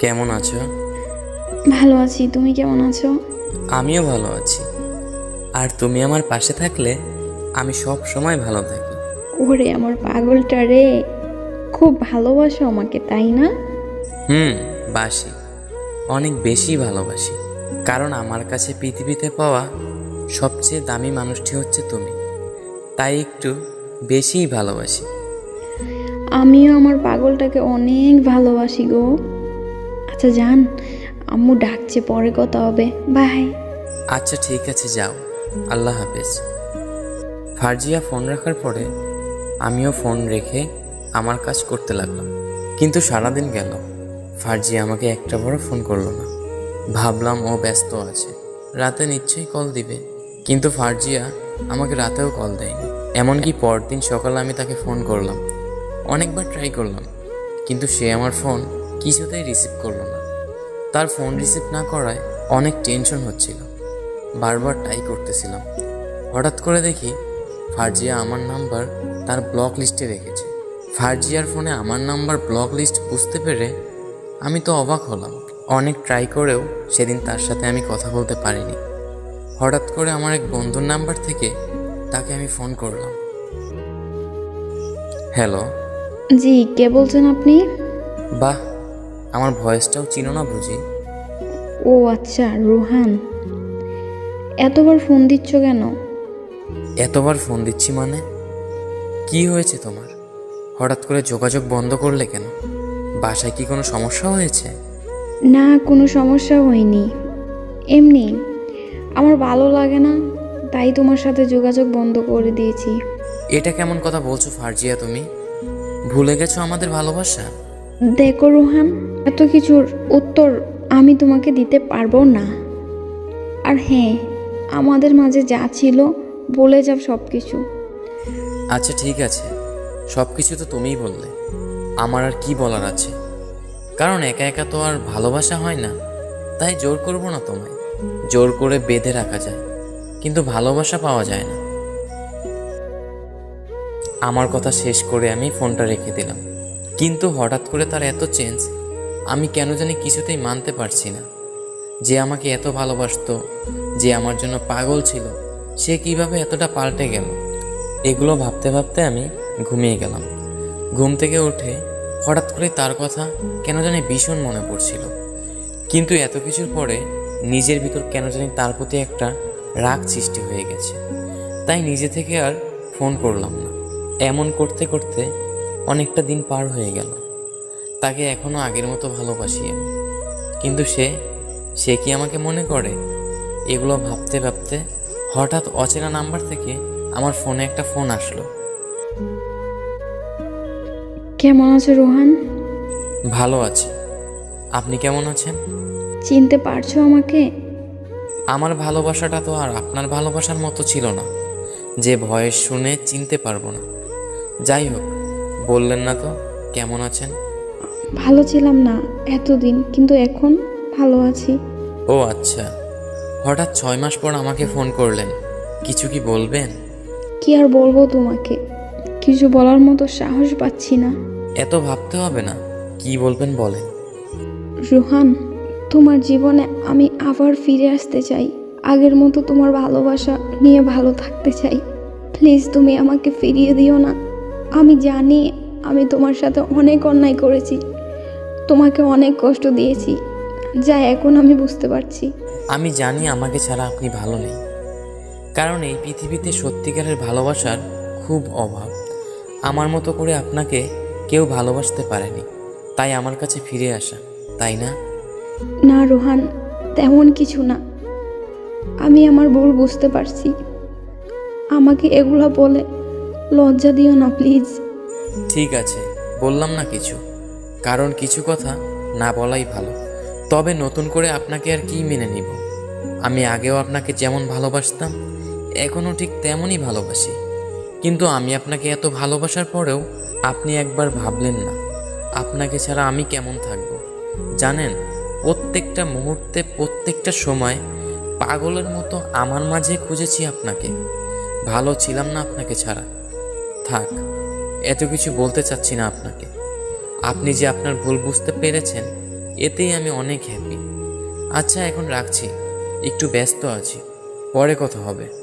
কেমন আছো? ভালো আছি, তুমি কেমন আছো? আমিও ভালো আছি। আর তুমি আমার পাশে থাকলে আমি সব সময় ভালো থাকি। ওরে আমার পাগলটা রে, খুব ভালোবাসো আমাকে তাই না? বাসি, অনেক বেশি ভালোবাসি। কারণ আমার কাছে পৃথিবীতে পাওয়া সবচেয়ে দামি মানুষটি হচ্ছে তুমি, তাই একটু বেশিই ভালোবাসি। আমিও আমার পাগলটাকে অনেক ভালোবাসি গো। আচ্ছা জান, আম্মু ডাকছে, পরে কথা হবে, বাই। আচ্ছা ঠিক আছে, যাও, আল্লাহ হাফেজ। ফারজিয়া ফোন রাখার পরে আমিও ফোন রেখে আমার কাজ করতে লাগলাম। কিন্তু সারাদিন গেল, ফারজিয়া আমাকে একটা বড় ফোন করলো না। ভাবলাম ও ব্যস্ত আছে, রাতে নিশ্চয়ই কল দিবে। কিন্তু ফারজিয়া আমাকে রাতেও কল দেয়নি। এমনকি পরদিন সকালে আমি তাকে ফোন করলাম, অনেকবার ট্রাই করলাম, কিন্তু সে আমার ফোন কিছুতেই রিসিভ করলো না। তার ফোন রিসিভ না করায় অনেক টেনশন হচ্ছিল, বারবার ট্রাই করতেছিলাম। হঠাৎ করে দেখি ফারজিয়া আমার নাম্বার তার ব্লক লিস্টে রেখেছে। ফারজিয়ার ফোনে আমার নাম্বার ব্লক লিস্ট বুঝতে পেরে আমি তো অবাক হলাম। অনেক ট্রাই করেও সেদিন তার সাথে আমি কথা বলতে পারিনি। হঠাৎ করে আমার এক বন্ধুর নাম্বার থেকে তাকে আমি ফোন করলাম। হ্যালো। জি, কে বলছেন আপনি? বাহ, আমার ভয়েসটাও চিনো না বুঝি? ও আচ্ছা, রোহান। এতবার ফোন দিচ্ছ কেন? এতবার ফোন দিচ্ছি মানে? কি হয়েছে তোমার? হঠাৎ করে যোগাযোগ বন্ধ করলে কেন? বাসায় কি কোনো সমস্যা হয়েছে? না, কোনো সমস্যা হয়নি, এমনি আমার ভালো লাগে না, তাই তোমার সাথে যোগাযোগ বন্ধ করে দিয়েছি। এটা কেমন কথা বলছো ফারজিয়া? তুমি ভুলে গেছো আমাদের ভালোবাসা? দেখো রোহান, এত কিছুর উত্তর আমি তোমাকে দিতে পারবো না। আর হ্যাঁ, আমাদের মাঝে যা ছিল বলে যাব সব কিছু। আচ্ছা ঠিক আছে, সব কিছু তো তুমিই বললে, আমার আর কি বলার আছে? কারণ একা একা তো আর ভালোবাসা হয় না, তাই জোর করবো না তোমায়। জোর করে বেঁধে রাখা যায়, কিন্তু ভালোবাসা পাওয়া যায় না। আমার কথা শেষ করে আমি ফোনটা রেখে দিলাম। কিন্তু হঠাৎ করে তার এত চেঞ্জ, আমি কেন জানি কিছুতেই মানতে পারছি না। যে আমাকে এত ভালোবাসতো, যে আমার জন্য পাগল ছিল, সে কিভাবে এতটা পাল্টে গেল? এগুলো ভাবতে ভাবতে আমি ঘুমিয়ে গেলাম। ঘুম থেকে উঠে হঠাৎ করে তার কথা কেন জানি ভীষণ মনে পড়ছিল। কিন্তু এত কিছুর পরে নিজের ভিতর কেন জানি তার প্রতি একটা রাগ সৃষ্টি হয়ে গেছে, তাই নিজে থেকে আর ফোন করলাম না। এমন করতে করতে অনেকটা দিন পার হয়ে গেল। তাকে এখনো আগের মতো ভালোবাসি আমি, কিন্তু সে কি আমাকে মনে করে? এগুলো ভাবতে ভাবতে হঠাৎ অচেনা নাম্বার থেকে আমার ফোনে একটা ফোন আসলো। কেমন আছো রোহান? ভালো আছি, আপনি কেমন আছেন? চিনতে পারছো আমাকে? আমার ভালোবাসাটা তো আর আপনার ভালোবাসার মতো ছিল না, যে ভয়েস শুনে চিনতে পারবো না। যাই হোক, বললেন না তো কেমন আছেন? ভালো ছিলাম না এতদিন, কিন্তু এখন ভালো আছি। ও আচ্ছা, হঠাৎ 6 মাস পর আমাকে ফোন করলেন, কিছু কি বলবেন? কি আর বলবো তোমাকে, কিছু বলার মতো সাহস পাচ্ছি না। এত ভাবতে হবে না, কি বলবেন বলেন। রোহান, তোমার জীবনে আমি আবার ফিরে আসতে চাই, আগের মতো তোমার ভালোবাসা নিয়ে ভালো থাকতে চাই। প্লিজ তুমি আমাকে ফিরিয়ে দিও না। আমি জানি আমি তোমার সাথে অনেক অন্যায় করেছি, তোমাকে অনেক কষ্ট দিয়েছি, যা এখন আমি বুঝতে পারছি। আমি জানি আমাকে ছাড়া আপনি ভালো নেই, কারণ এই পৃথিবীতে সত্যিকারের ভালোবাসার খুব অভাব। আমার মতো করে আপনাকে কেউ ভালোবাসতে পারেনি, তাই আমার কাছে ফিরে আসা, তাই না? না রোহান, তেমন কিছু না, আমি আমার ভুল বুঝতে পারছি। আমাকে এগুলো বলে লজ্জা দিও না প্লিজ। ঠিক আছে, বললাম না কিছু, কারণ কিছু কথা না বলাই ভালো। তবে নতুন করে আপনাকে আর কি মেনে নিব? আমি আগেও আপনাকে যেমন ভালোবাসতাম, এখনও ঠিক তেমনই ভালোবাসি। কিন্তু আমি আপনাকে এত ভালোবাসার পরেও আপনি একবার ভাবলেন না আপনাকে ছাড়া আমি কেমন থাকব। জানেন, প্রত্যেকটা মুহূর্তে প্রত্যেকটা সময় পাগলের মতো আমার মাঝে খুঁজেছি আপনাকে। ভালো ছিলাম না আপনাকে ছাড়া। থাক, এত কিছু বলতে চাচ্ছি না আপনাকে। আপনি যে আপনার ভুল বুঝতে পেরেছেন এতেই আমি অনেক হ্যাপি। আচ্ছা এখন রাখছি, একটু ব্যস্ত আছি, পরে কথা হবে।